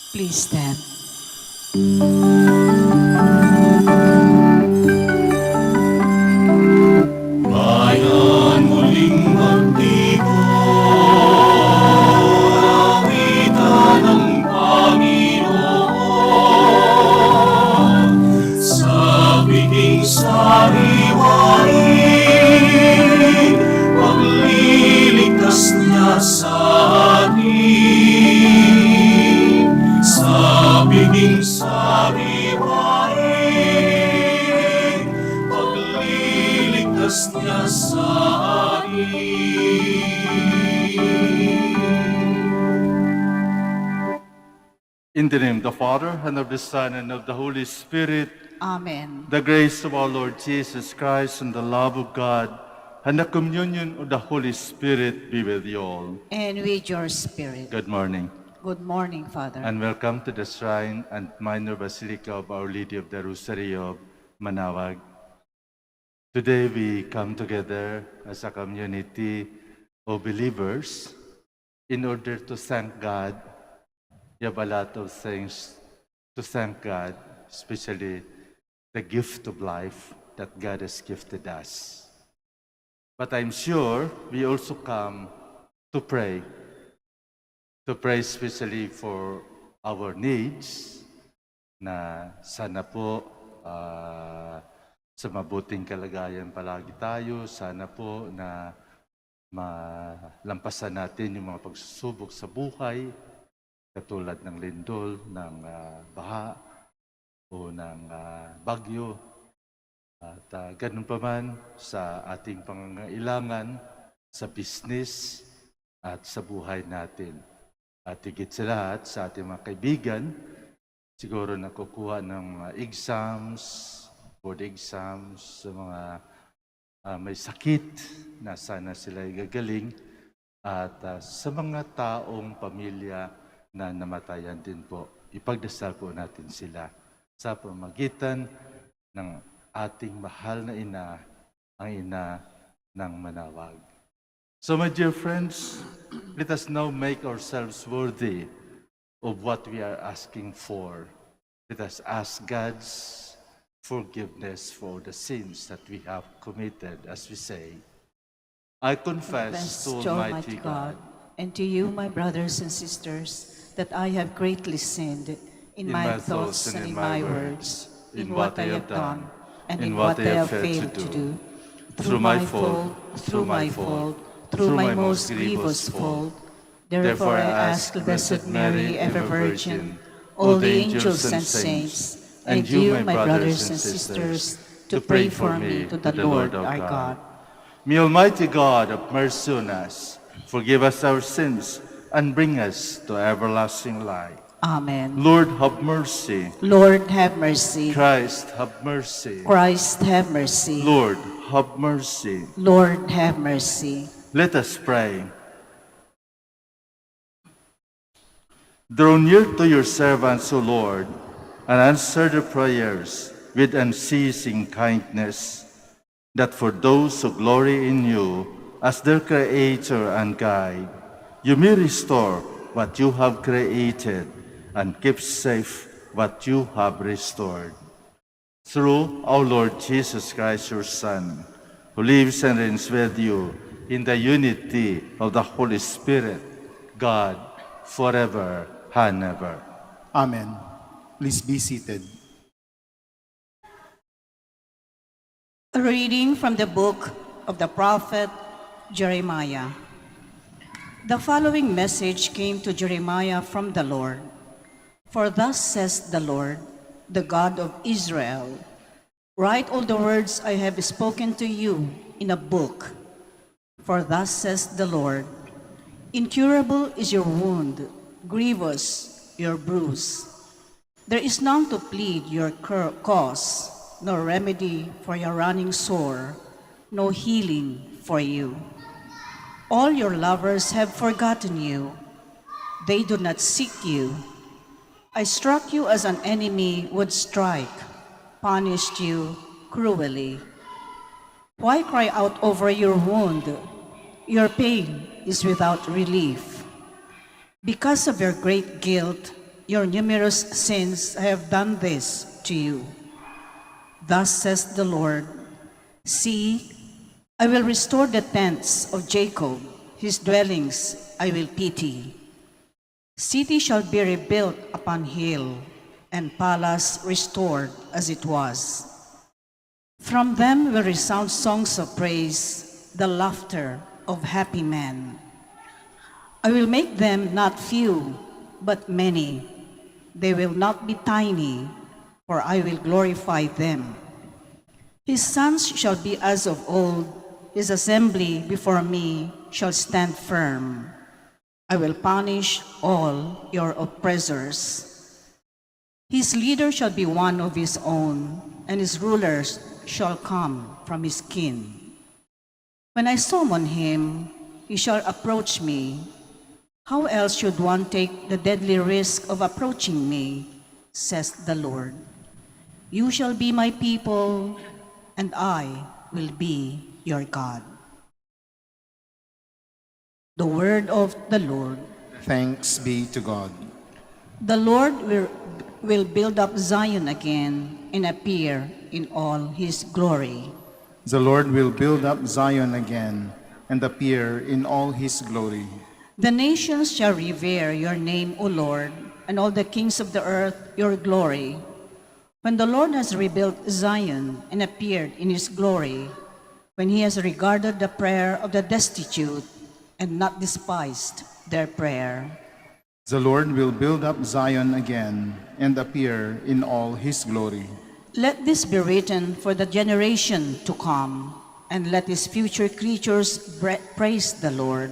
Please stand. Bayan muling magtibok, awitan ng Panginoon. Sa biging sariwain, pagliligtas niya sa atin. Sa biging sariwain, pagliligtas niya sa atin. In the name of the Father, and of the Son, and of the Holy Spirit, Amen. the grace of our Lord Jesus Christ, and the love of God, and the communion of the Holy Spirit be with you all. And with your spirit. Good morning, Good morning, Father. and welcome to the Shrine and Minor Basilica of Our Lady of the Rosary of Manaoag. Today we come together as a community of believers in order to thank God. You have a lot of things to thank God, especially the gift of life that God has gifted us. But I'm sure we also come to pray especially for our needs, na sana po sa mabuting kalagayan palagi tayo, sana po na malampasan natin yung mga pagsusubok sa buhay, katulad ng lindol, ng baha, o ng bagyo. At ganun pa man sa ating pangangailangan, sa business, at sa buhay natin. At higit sa lahat, sa ating mga kaibigan, siguro nakukuha ng mga exams, board exams, sa mga may sakit, na sana sila ay gagaling. At sa mga taong pamilya na namatayan din po, ipagdasal po natin sila sa pamamagitan ng ating mahal na ina, ang ina ng Manaoag. So my dear friends, let us now make ourselves worthy of what we are asking for. Let us ask God's forgiveness for the sins that we have committed, as we say. I confess to Almighty God and to you, my brothers and sisters, that I have greatly sinned in my thoughts and in my words, in what I have done, and in what I have failed to do. Through my fault, through my most grievous fault. Therefore I ask the Blessed Mary, ever Virgin, all the angels and saints, and you, my brothers and sisters, to pray for me to the Lord our God. May Almighty God have mercy on us, forgive us our sins, and bring us to everlasting life. Amen. Lord, have mercy. Lord, have mercy. Christ, have mercy. Christ, have mercy. Lord, have mercy. Lord, have mercy. Let us pray. Draw near to your servants, O Lord, and answer their prayers with unceasing kindness, that for those who glory in you as their Creator and Guide, you may restore what you have created and keep safe what you have restored. Through our Lord Jesus Christ, your Son, who lives and reigns with you in the unity of the Holy Spirit, God, forever and ever. Amen. Please be seated. A reading from the book of the prophet Jeremiah. The following message came to Jeremiah from the Lord. For thus says the Lord, the God of Israel, write all the words I have spoken to you in a book. For thus says the Lord, incurable is your wound, grievous your bruise. There is none to plead your cause, no remedy for your running sore, no healing for you. All your lovers have forgotten you. They do not seek you. I struck you as an enemy would strike, punished you cruelly. Why cry out over your wound? Your pain is without relief. Because of your great guilt, your numerous sins I have done this to you. Thus says the Lord, see, I will restore the tents of Jacob, his dwellings I will pity. City shall be rebuilt upon hill, and palace restored as it was. From them will resound songs of praise, the laughter of happy men. I will make them not few, but many. They will not be tiny, for I will glorify them. His sons shall be as of old, his assembly before me shall stand firm. I will punish all your oppressors. His leader shall be one of his own, and his rulers shall come from his kin. When I summon him, he shall approach me. How else should one take the deadly risk of approaching me, says the Lord. You shall be my people, and I will be your God. The word of the Lord. Thanks be to God. The Lord will build up Zion again and appear in all his glory. The Lord will build up Zion again and appear in all his glory. The nations shall revere your name, O Lord, and all the kings of the earth your glory. When the Lord has rebuilt Zion and appeared in his glory, when he has regarded the prayer of the destitute and not despised their prayer. The Lord will build up Zion again and appear in all his glory. Let this be written for the generation to come, and let his future creatures praise the Lord.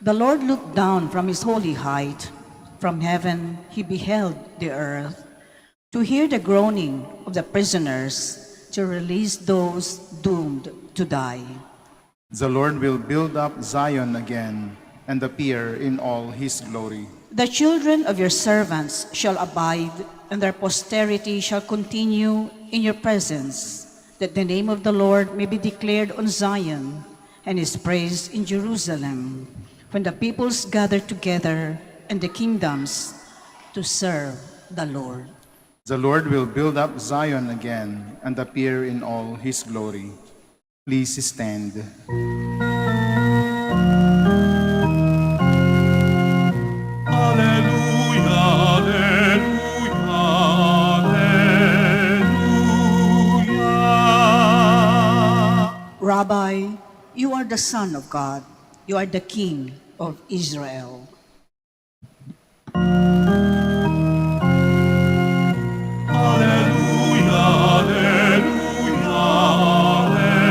The Lord looked down from his holy height. From heaven he beheld the earth, to hear the groaning of the prisoners, to release those doomed to die. The Lord will build up Zion again and appear in all his glory. The children of your servants shall abide, and their posterity shall continue in your presence, that the name of the Lord may be declared on Zion, and his praise in Jerusalem, when the peoples gather together and the kingdoms to serve the Lord. The Lord will build up Zion again and appear in all his glory. Please stand. Alleluia, alleluia, alleluia. Rabbi, you are the Son of God. You are the King of Israel. Alleluia, alleluia, alleluia.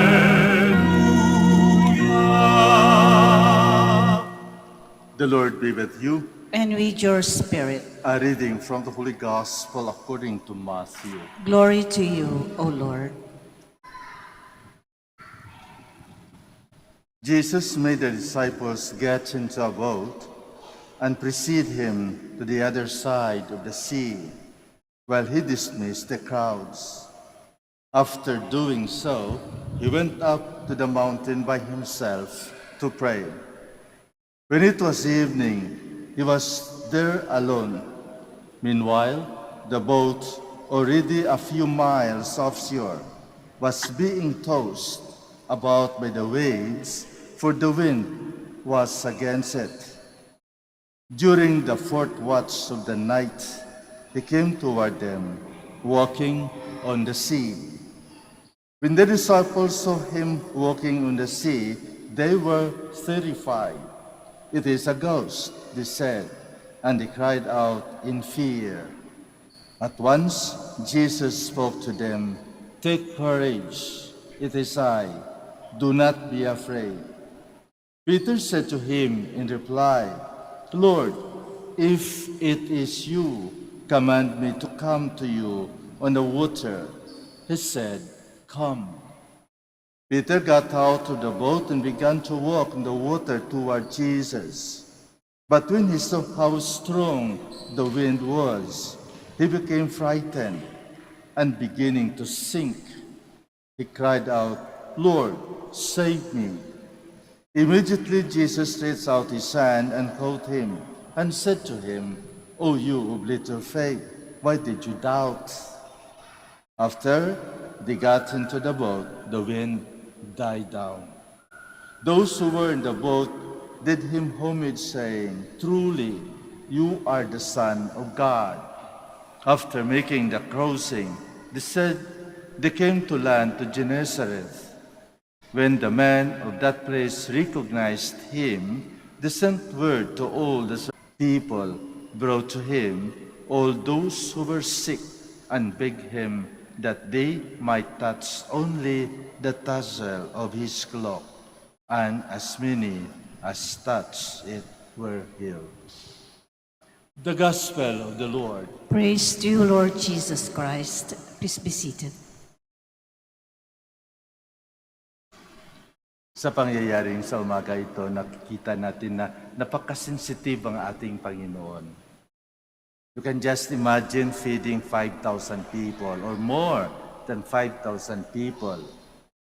The Lord be with you. And with your spirit. A reading from the Holy Gospel according to Matthew. Glory to you, O Lord. Jesus made the disciples get into a boat and precede him to the other side of the sea, while he dismissed the crowds. After doing so, he went up to the mountain by himself to pray. When it was evening, he was there alone. Meanwhile, the boat, already a few miles offshore, was being tossed about by the waves, for the wind was against it. During the fourth watch of the night, he came toward them, walking on the sea. When the disciples saw him walking on the sea, they were terrified. "It is a ghost," they said, and they cried out in fear. At once, Jesus spoke to them, "Take courage, it is I. Do not be afraid." Peter said to him in reply, "Lord, if it is you, command me to come to you on the water." He said, "Come." Peter got out of the boat and began to walk on the water toward Jesus. But when he saw how strong the wind was, he became frightened, and beginning to sink, he cried out, "Lord, save me." Immediately Jesus stretched out his hand and caught him and said to him, O you of little faith, why did you doubt? After they got into the boat, the wind died down. Those who were in the boat did him homage, saying, Truly, you are the Son of God. After making the crossing, they came to land to Gennesaret. When the men of that place recognized him, they sent word to all the people, brought to him all those who were sick, and begged him that they might touch only the tassel of his cloak, and as many as touched it were healed. The Gospel of the Lord. Praise to you, Lord Jesus Christ. Please be seated. Sa pangyayaring sa umaga ito, nakikita natin na napakasensitive ang ating Panginoon. You can just imagine feeding 5,000 people or more than 5,000 people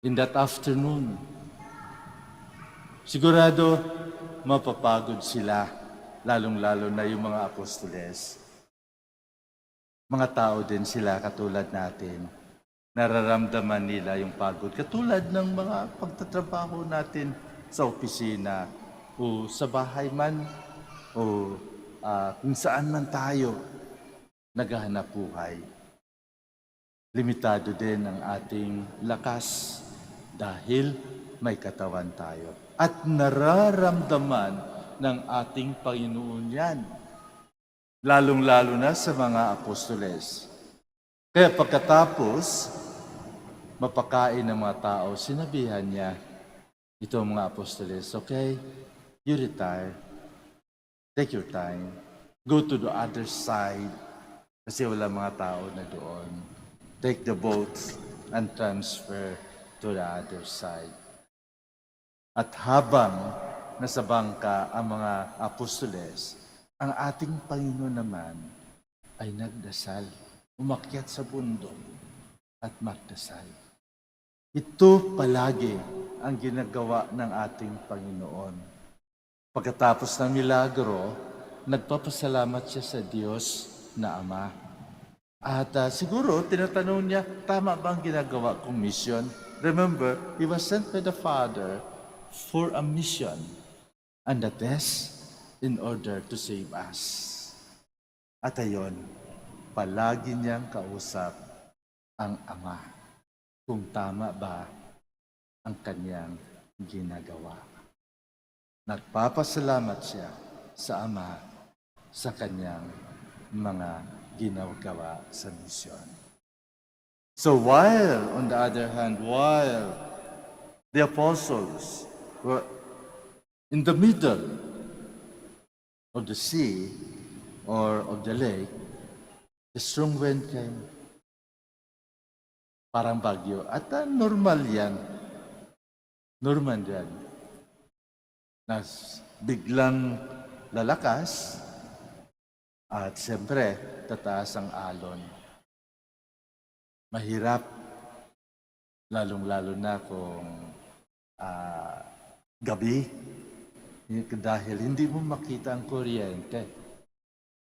in that afternoon. Sigurado, mapapagod sila, lalong-lalo na yung mga apostoles. Mga tao din sila katulad natin. Nararamdaman nila yung pagod. Katulad ng mga pagtatrabaho natin sa opisina o sa bahay man o kung saan man tayo naghahanap buhay. Limitado din ang ating lakas dahil may katawan tayo. At nararamdaman ng ating Panginoon yan. Lalong-lalo na sa mga apostoles. Kaya pagkatapos, mapakain ng mga tao, sinabihan niya itong mga apostoles, okay, you retire, take your time, go to the other side, kasi wala mga tao na doon. Take the boat and transfer to the other side. At habang nasa bangka ang mga apostoles, ang ating Panginoon naman ay nagdasal, umakyat sa bundok at magdasal. Ito palagi ang ginagawa ng ating Panginoon. Pagkatapos ng milagro, nagpapasalamat siya sa Diyos na Ama. At siguro, tinatanong niya, tama ba ang ginagawa kong mission? Remember, He was sent by the Father for a mission, and that is in order to save us. At ayon, palagi niyang kausap ang Ama kung tama ba ang kanyang ginagawa. Nagpapasalamat siya sa Ama sa kanyang mga ginagawa sa misyon. So on the other hand, while the apostles were in the middle of the sea or of the lake, the strong wind came. Parang bagyo. At normal yan. Normal yan. Na biglang lalakas at siyempre tataas ang alon. Mahirap, lalong-lalo na kung gabi, dahil hindi mo makita ang kuryente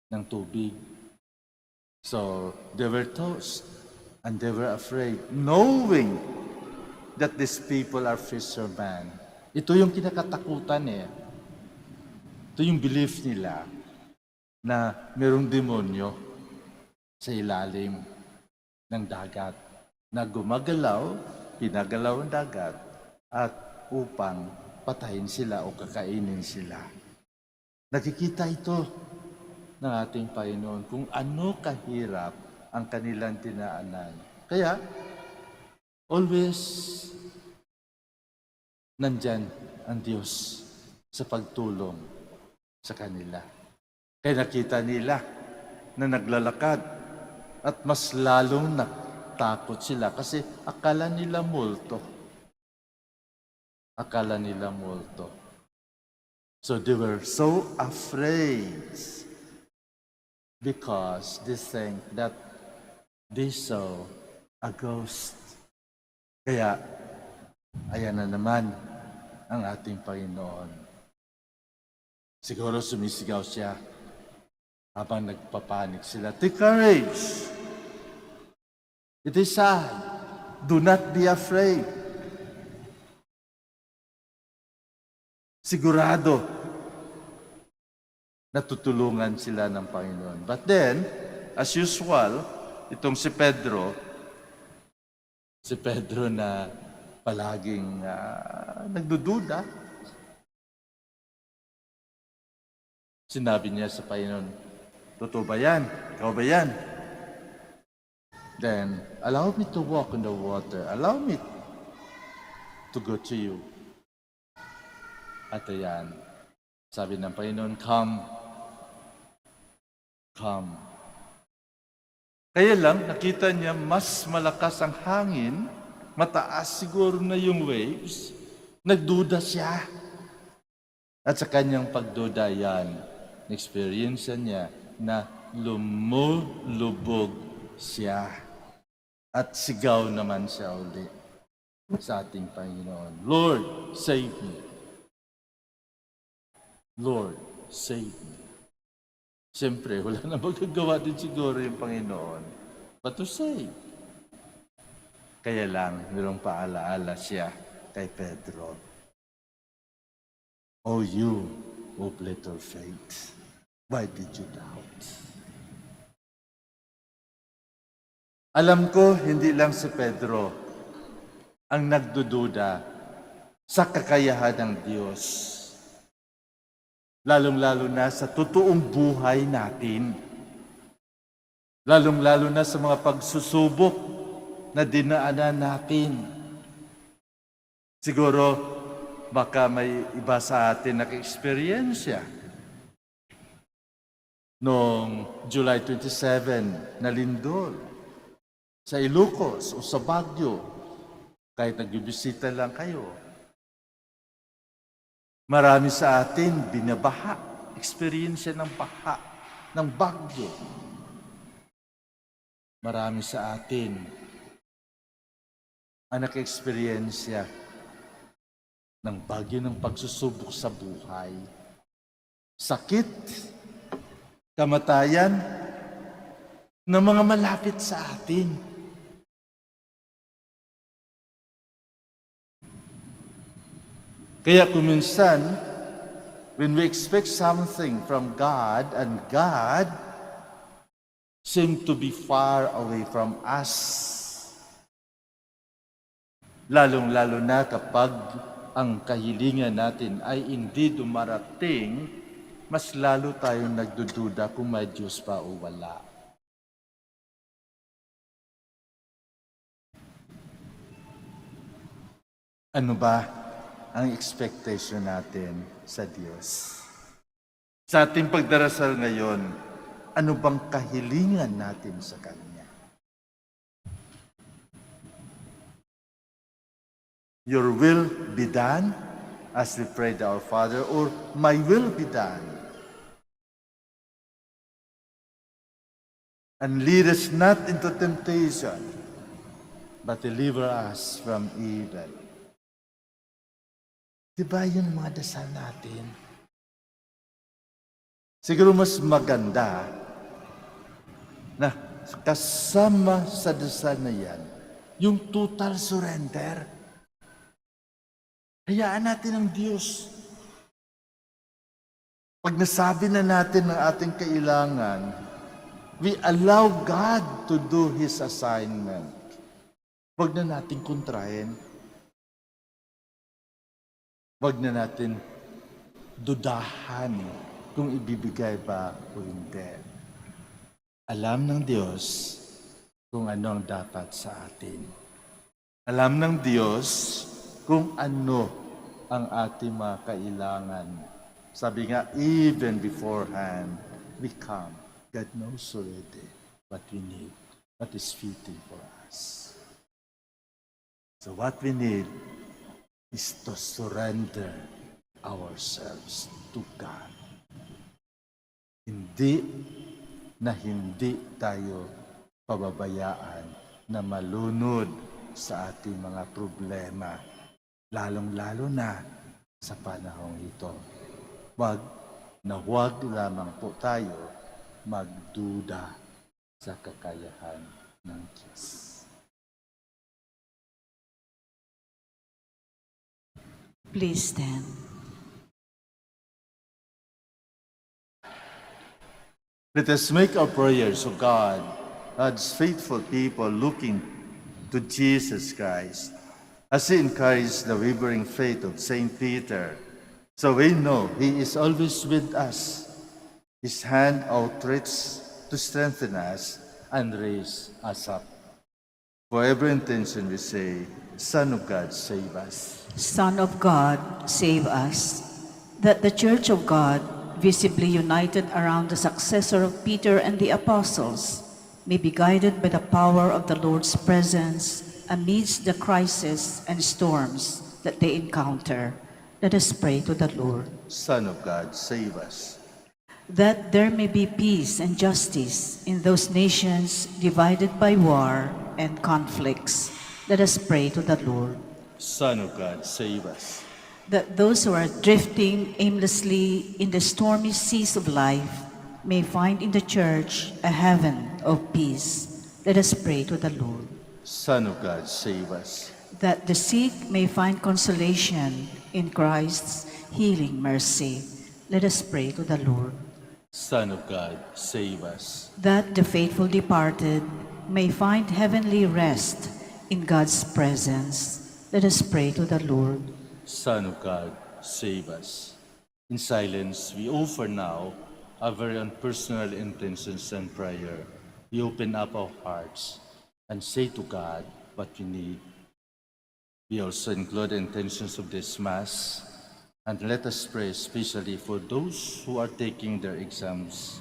ng tubig. So, they were tossed and they were afraid, knowing that these people are fishermen. Ito yung kinakatakutan eh. Ito yung belief nila na mayroong demonyo sa ilalim ng dagat na gumagalaw, pinagalaw ang dagat at upang patayin sila o kakainin sila. Nakikita ito ng ating Panginoon kung ano kahirap ang kanilang dinaanan. Kaya, always nandyan ang Diyos sa pagtulong sa kanila. Kaya nakita nila na naglalakad at mas lalong natakot sila kasi akala nila multo. Akala nila multo. So they were so afraid because they think that they saw a ghost. Kaya, ayan na naman ang ating Panginoon. Siguro sumisigaw siya, Habang nagpapanik sila, take courage. It is I. Do not be afraid. Sigurado, natutulungan sila ng Panginoon. But then, as usual, itong si Pedro na palaging nagdududa, sinabi niya sa Panginoon, totoo ba yan? Ikaw ba yan? Then, allow me to walk on the water. Allow me to go to you. At ayan, sabi ng Panginoon, come. Come. Kaya lang, nakita niya mas malakas ang hangin, mataas siguro na yung waves, nagduda siya. At sa kanyang pagduda yan, na-experience niya na lumulubog siya. At sigaw naman siya ulit sa ating Panginoon, Lord, save me. Lord, save me. Siyempre, wala na magagawa din siguro yung Panginoon. But to save. Kaya lang, mayroong paalaala siya kay Pedro. Oh, you of little faith, why did you doubt? Alam ko, hindi lang si Pedro ang nagdududa sa kakayahan ng Diyos. Lalong-lalo na sa totoong buhay natin. Lalong-lalo na sa mga pagsusubok na dinaanan natin. Siguro, baka may iba sa atin naka-eksperyensya. Noong July 27 na lindol, sa Ilocos o sa Baguio, kahit nagbibisita lang kayo, marami sa atin binabaha, eksperyensya ng baha, ng bagyo. Marami sa atin ang naka-eksperyensya ng bagyo ng pagsusubok sa buhay. Sakit, kamatayan ng mga malapit sa atin. Kaya kuminsan, when we expect something from God and God seems to be far away from us, lalong-lalo na kapag ang kahilingan natin ay hindi dumarating, mas lalo tayong nagdududa kung may Diyos pa o wala. Ano ba ang expectation natin sa Diyos? Sa ating pagdarasal ngayon, ano bang kahilingan natin sa Kanya? Your will be done, as we prayed our Father, or my will be done. And lead us not into temptation, but deliver us from evil. Diba yun mga dasal natin? Siguro mas maganda na kasama sa dasal na yan, yung total surrender. Hayaan natin ang Diyos. Pag nasabi na natin ang ating kailangan, we allow God to do His assignment. Huwag na natin kontrahin. Huwag na natin dudahan kung ibibigay ba o hindi. Alam ng Diyos kung ano ang dapat sa atin. Alam ng Diyos kung ano ang ating mga kailangan. Sabi nga, even beforehand, we come. God knows already what we need, what is fitting for us. So what we need is to surrender ourselves to God. Hindi tayo pababayaan na malunod sa ating mga problema, lalong-lalo na sa panahong ito. Huwag lamang po tayo magduda sa kakayahan ng Diyos. Please stand. Let us make our prayers, O God, God's faithful people looking to Jesus Christ, as He encouraged the wavering faith of Saint Peter. So we know He is always with us, His hand outstretched to strengthen us and raise us up. For every intention we say, Son of God, save us. Son of God, save us, that the Church of God, visibly united around the successor of Peter and the apostles, may be guided by the power of the Lord's presence amidst the crises and storms that they encounter. Let us pray to the Lord. Son of God, save us. That there may be peace and justice in those nations divided by war and conflicts. Let us pray to the Lord. Son of God, save us. That those who are drifting aimlessly in the stormy seas of life may find in the Church a heaven of peace. Let us pray to the Lord. Son of God, save us. That the sick may find consolation in Christ's healing mercy. Let us pray to the Lord. Son of God, save us. That the faithful departed may find heavenly rest in God's presence. Let us pray to the Lord. Son of God, save us. In silence, we offer now our very own personal intentions and prayer. We open up our hearts and say to God what we need. We also include the intentions of this Mass, and let us pray especially for those who are taking their exams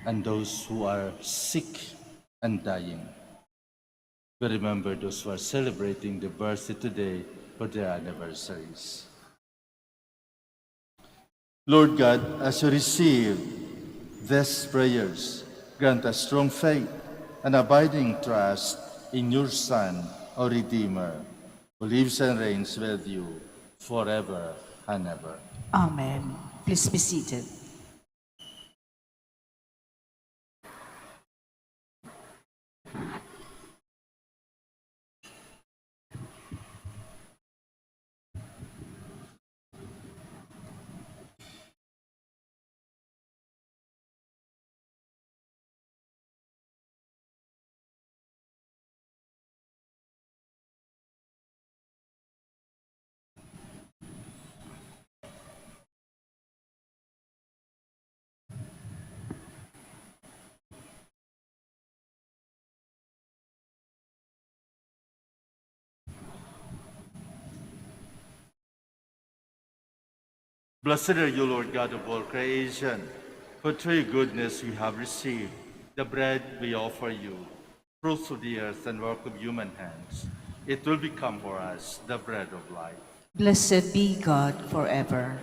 and those who are sick and dying. We remember those who are celebrating the birthday today for their anniversaries. Lord God, as you receive these prayers, grant us strong faith and abiding trust in your Son, our Redeemer, who lives and reigns with you forever and ever. Amen. Please be seated. Blessed are you, Lord God of all creation, for through your goodness we have received the bread we offer you, fruits of the earth and work of human hands. It will become for us the bread of life. Blessed be God forever.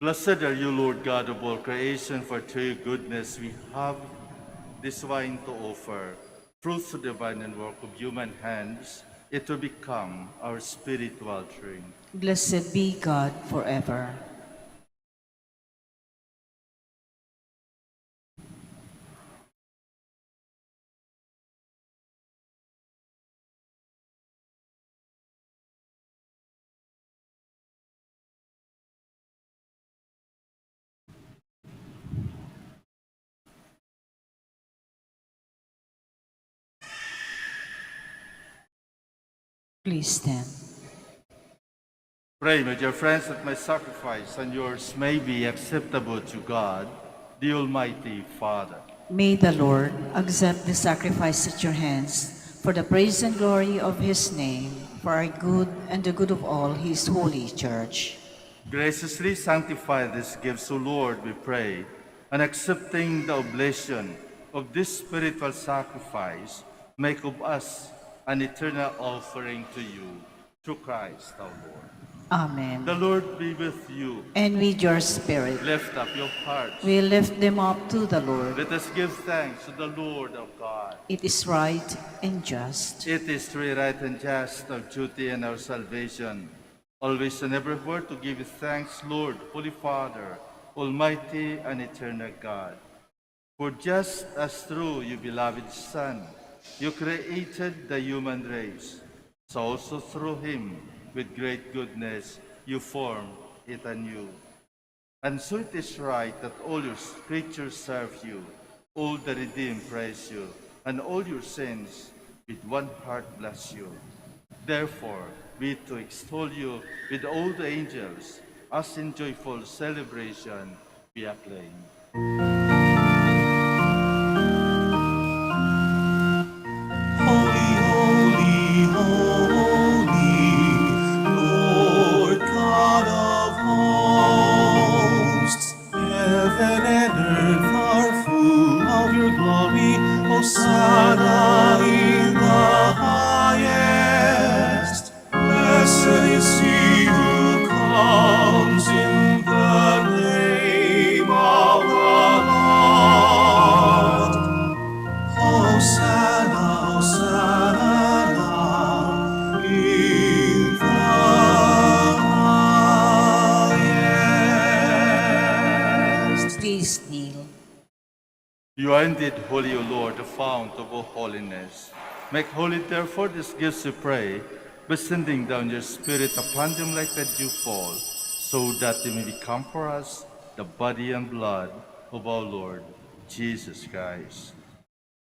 Blessed are you, Lord God of all creation, for through your goodness we have this wine to offer, fruits of the vine and work of human hands. It will become our spiritual drink. Blessed be God forever. Please stand. Pray, my dear friends, that my sacrifice and yours may be acceptable to God, the Almighty Father. May the Lord accept the sacrifice at your hands for the praise and glory of his name, for our good and the good of all his holy church. Graciously sanctify these gifts, O Lord, we pray, and accepting the oblation of this spiritual sacrifice, make of us an eternal offering to you, through Christ our Lord. Amen. The Lord be with you. And with your spirit, Lift up your hearts. we lift them up to the Lord. Let us give thanks to the Lord our God. It is right and just. It is true, right, and just, our duty and our salvation, always and everywhere to give you thanks, Lord, Holy Father, Almighty and eternal God. For just as through your beloved Son, you created the human race, so also through him, with great goodness, you formed it anew. And so it is right that all your creatures serve you, all the redeemed praise you, and all your saints with one heart bless you. Therefore, we to extol you with all the angels, as in joyful celebration we acclaim. Holy, holy, holy, Lord God of hosts. Heaven and earth are full of your glory. Hosanna in the highest. Blessed is he who comes in the name of the Lord. Hosanna, Hosanna in the highest. Please kneel. You are indeed holy, O Lord, the fount of all holiness. Make holy, therefore, these gifts, we pray, by sending down your Spirit upon them like a dewfall, so that they may become for us the body and blood of our Lord Jesus Christ.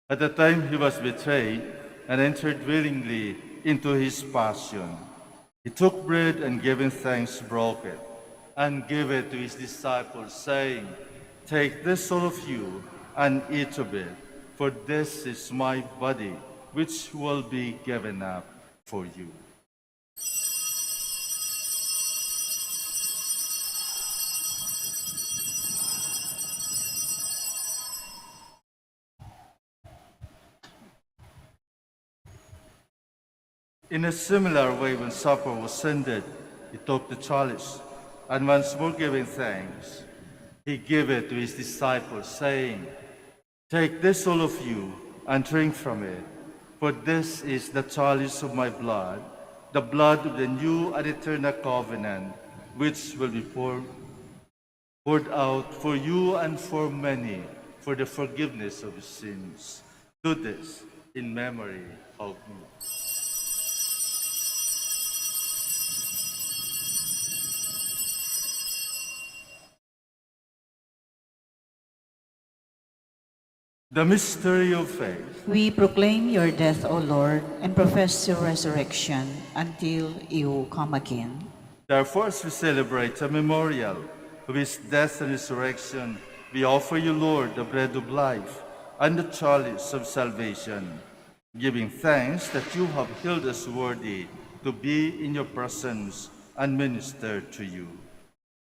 At the time he was betrayed and entered willingly into his passion, he took bread and giving thanks, broke it, and gave it to his disciples, saying, "Take this, all of you, and eat of it, for this is my body, which will be given up for you." In a similar way, when supper was ended, he took the chalice, and once more giving thanks, he gave it to his disciples, saying, "Take this, all of you, and drink from it, for this is the chalice of my blood, the blood of the new and eternal covenant, which will be poured out for you and for many for the forgiveness of sins. Do this in memory of me." The mystery of faith. We proclaim your death, O Lord, and profess your resurrection until you come again. Therefore, as we celebrate a memorial of his death and resurrection, we offer you, Lord, the bread of life and the chalice of salvation, giving thanks that you have held us worthy to be in your presence and minister to you.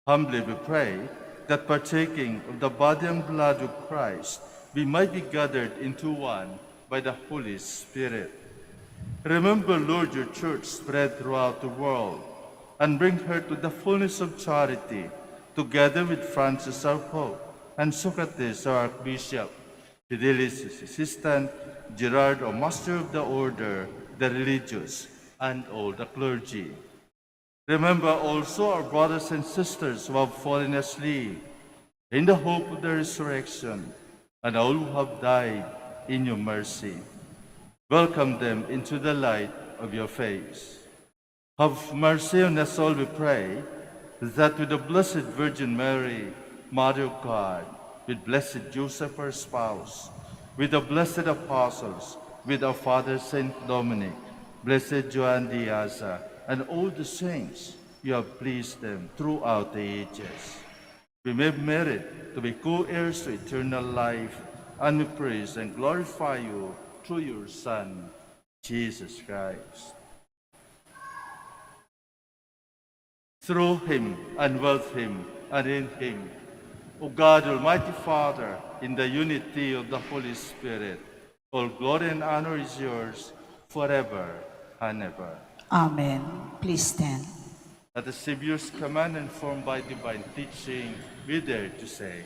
Humbly we pray that partaking of the body and blood of Christ, we might be gathered into one by the Holy Spirit. Remember, Lord, your church spread throughout the world, and bring her to the fullness of charity, together with Francis our Pope, and Socrates our Archbishop, Fidelis his assistant, Gerard our Master of the Order, the religious, and all the clergy. Remember also our brothers and sisters who have fallen asleep, in the hope of the resurrection, and all who have died in your mercy. Welcome them into the light of your face. Have mercy on us all, we pray, that with the Blessed Virgin Mary, Mother of God, with blessed Joseph, her spouse, with the blessed apostles, with our Father Saint Dominic, blessed Joan Diaza, and all the saints, you have pleased them throughout the ages. We may merit to be co-heirs to eternal life, and we praise and glorify you through your Son, Jesus Christ. Through him, and with him, and in him, O God, Almighty Father, in the unity of the Holy Spirit, all glory and honor is yours forever and ever. Amen. Please stand. At the Savior's command, informed by divine teaching, we dare to say,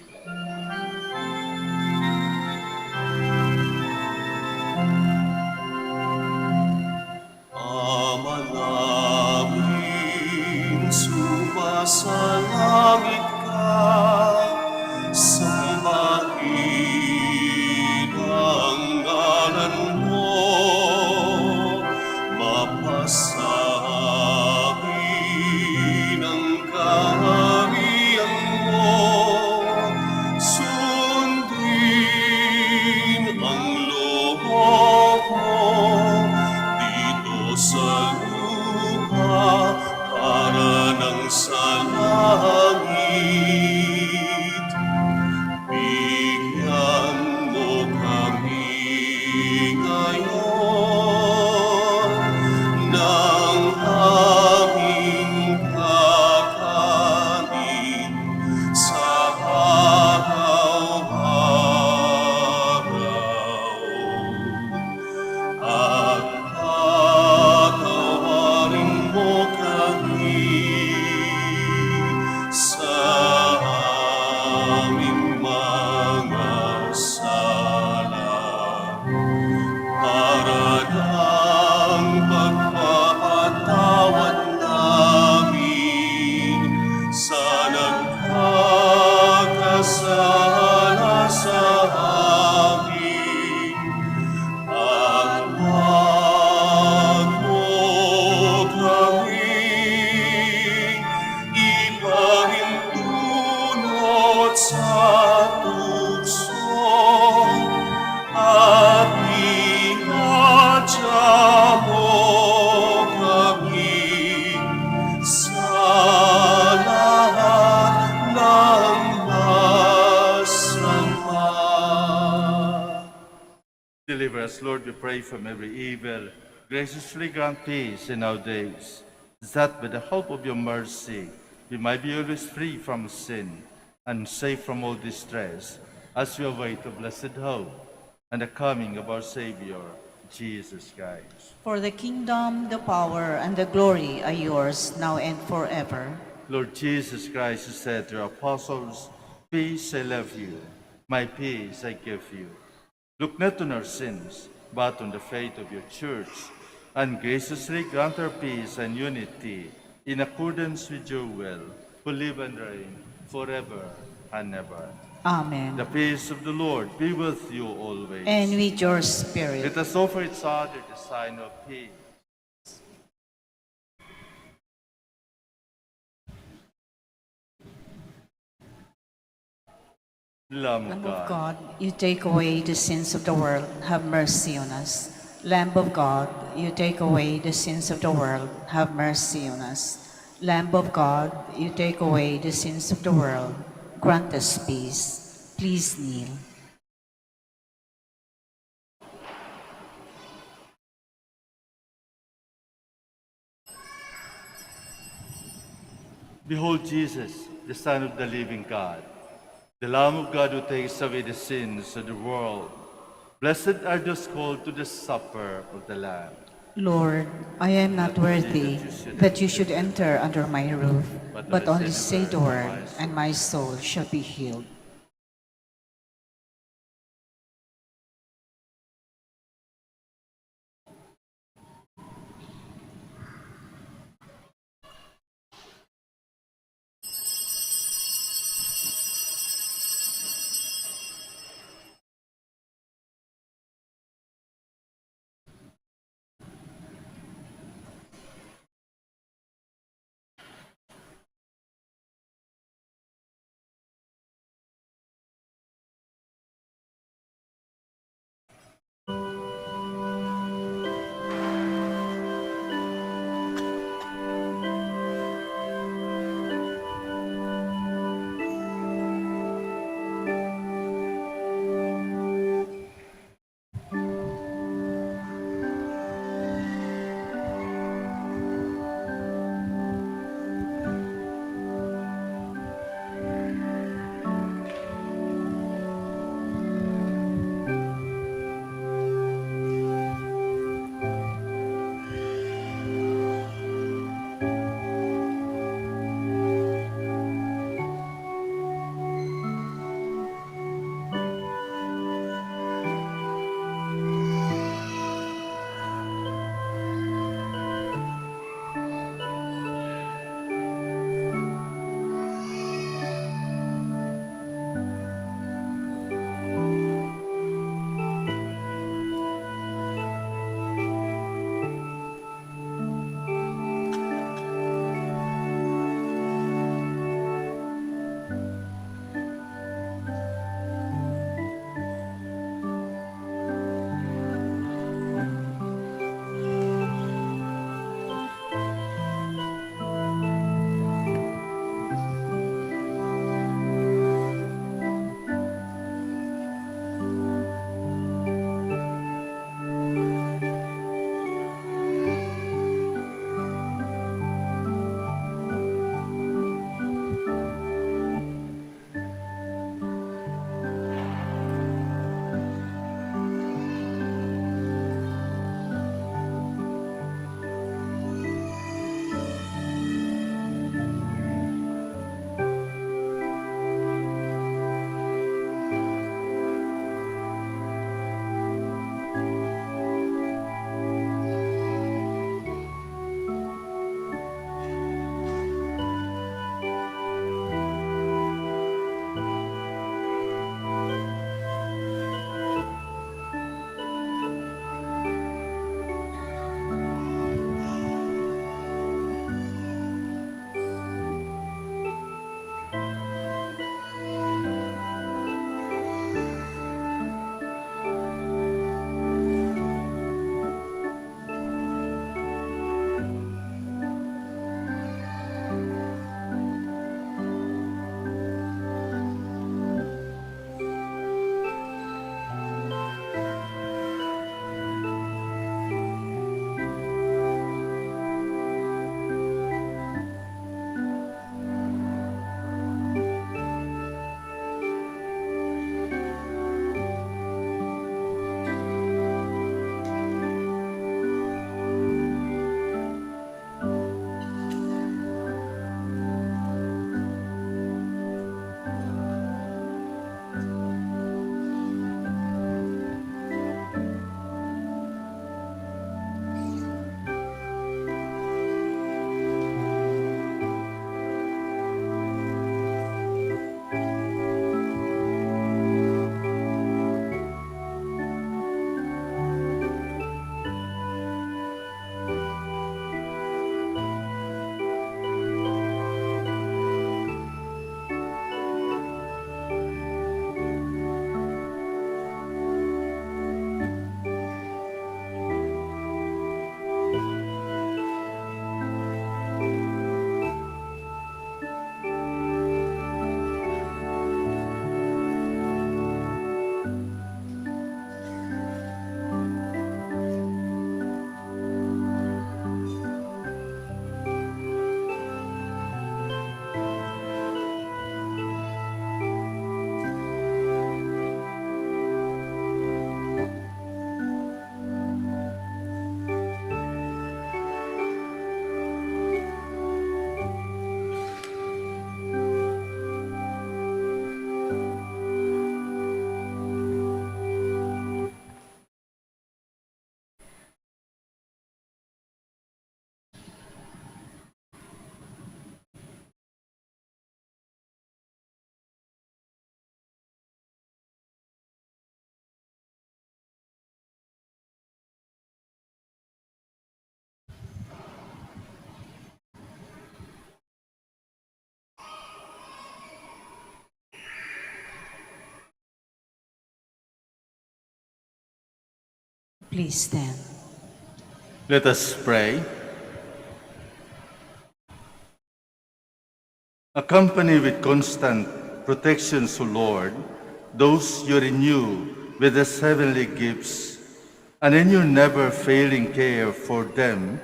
Ama namin, sumasalangit ka, sambahin ang ngalan mo, mapasahin ang kaharian mo, sundin ang loob mo dito sa lupa para ng sa langit. Bigyan mo kami ngayon ng aming kakanin sa araw-araw. At patawarin mo kami sa aming mga sala, para ng pagpapatawad namin sa nagkakasala sa amin. At wag mo kaming ipahintulot sa tukso, at inadya mo kami sa lahat ng masama. Deliver us, Lord, we pray, from every evil. Graciously grant peace in our days, that by the help of your mercy we might be always free from sin and safe from all distress, as we await the blessed hope and the coming of our Savior, Jesus Christ. For the kingdom, the power, and the glory are yours, now and forever. Lord Jesus Christ, who said to your apostles, "Peace I leave you, my peace I give you." Look not on our sins, but on the faith of your church, and graciously grant her peace and unity in accordance with your will, who live and reign forever and ever. Amen. The peace of the Lord be with you always. And with your spirit. Let us offer each other the sign of peace. Lamb Lamb of of God, God, you take away the sins of the world, have mercy on us. Lamb of God, you take away the sins of the world, have mercy on us. Lamb of God, you take away the sins of the world, grant us peace. Please kneel. behold Jesus, the Son of the living God, the Lamb of God who takes away the sins of the world. Blessed are those called to the supper of the Lamb. Lord, I am not worthy that you should enter under my roof, but only say the word, and my soul shall be healed. Please stand. Let us pray. Accompany with constant protections, O Lord, those you renew with the heavenly gifts, and in your never-failing care for them,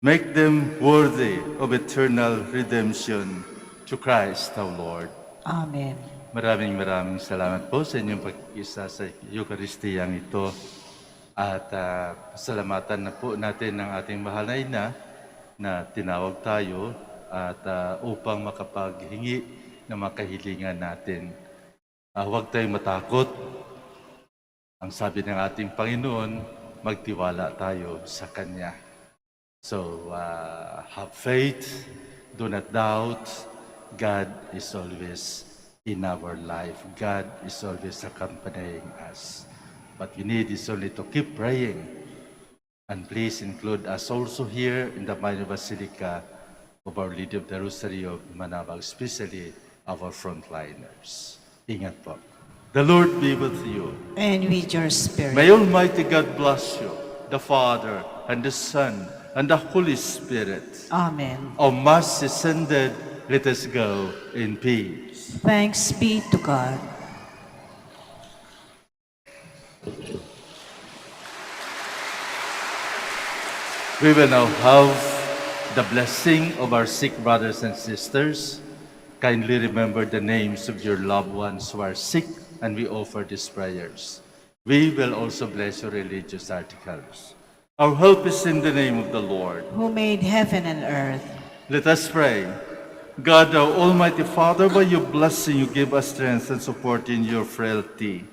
make them worthy of eternal redemption through Christ our Lord. Amen. Maraming salamat po sa inyong pag-isa sa Eucharistiyang ito. At salamatan na po natin ang ating mahal na ina na tinawag tayo at upang makapaghingi ng makahilingan natin. Huwag tayong matakot. Ang sabi ng ating Panginoon, magtiwala tayo sa Kanya. So, have faith, do not doubt. God is always in our life. God is always accompanying us. What we need is only to keep praying. And please include us also here in the Minor Basilica of Our Lady of the Rosary of Manaoag, especially our frontliners. Ingat po. The Lord be with you. And with your spirit. May Almighty God bless you, the Father, and the Son, and the Holy Spirit. Amen. O Mass is ended, let us go in peace. Thanks be to God. We will now have the blessing of our sick brothers and sisters. Kindly remember the names of your loved ones who are sick, and we offer these prayers. We will also bless your religious articles. Our help is in the name of the Lord. Who made heaven and earth. Let us pray. God, our Almighty Father, by your blessing you give us strength and support in your frailty.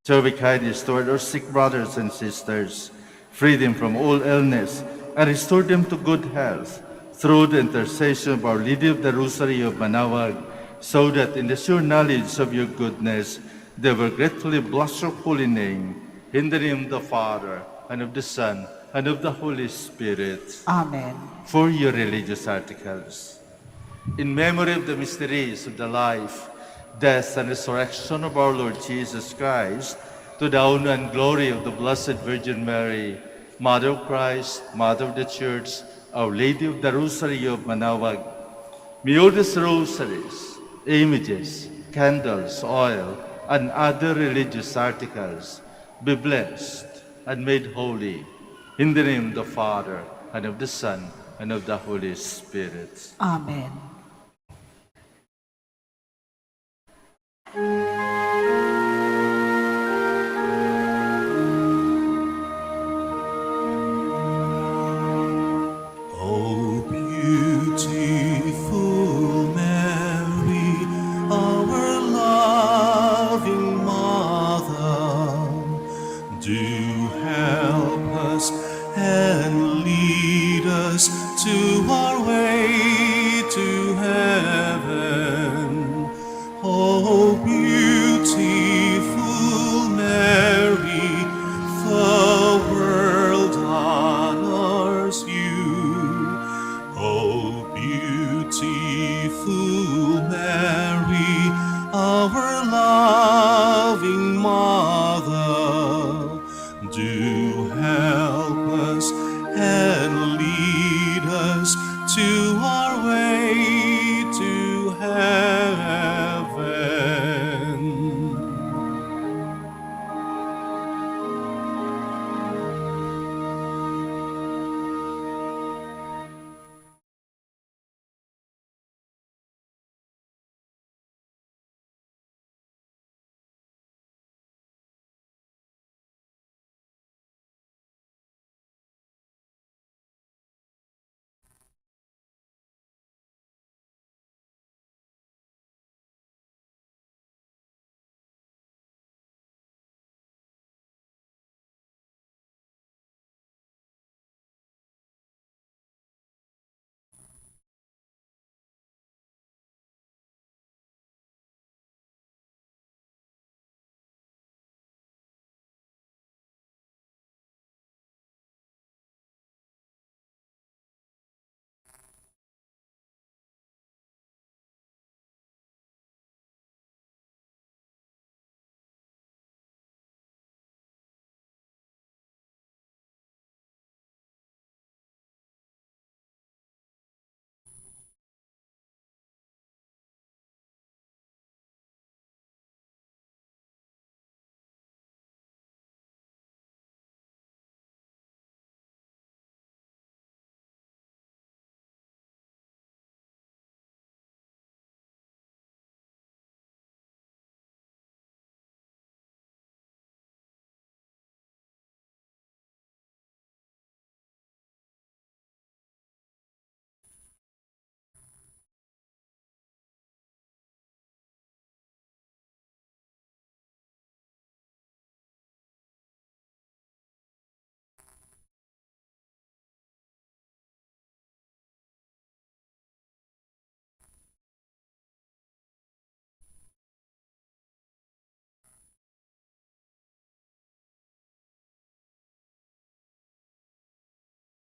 Show we kindness toward our sick brothers and sisters, free them from all illness, and restore them to good health through the intercession of Our Lady of the Rosary of Manaoag, so that in the sure knowledge of your goodness, they will gratefully bless your holy name. In the name of the Father, and of the Son, and of the Holy Spirit. Amen. For your religious articles. In memory of the mysteries of the life, death, and resurrection of our Lord Jesus Christ, to the honor and glory of the Blessed Virgin Mary, Mother of Christ, Mother of the Church, Our Lady of the Rosary of Manaoag, may all these rosaries, images, candles, oil, and other religious articles be blessed and made holy in the name of the Father, and of the Son, and of the Holy Spirit. Amen. O beautiful Mary, our loving Mother, do help us and lead us to our way to heaven. O beautiful Mary, the world honors you. O beautiful Mary, our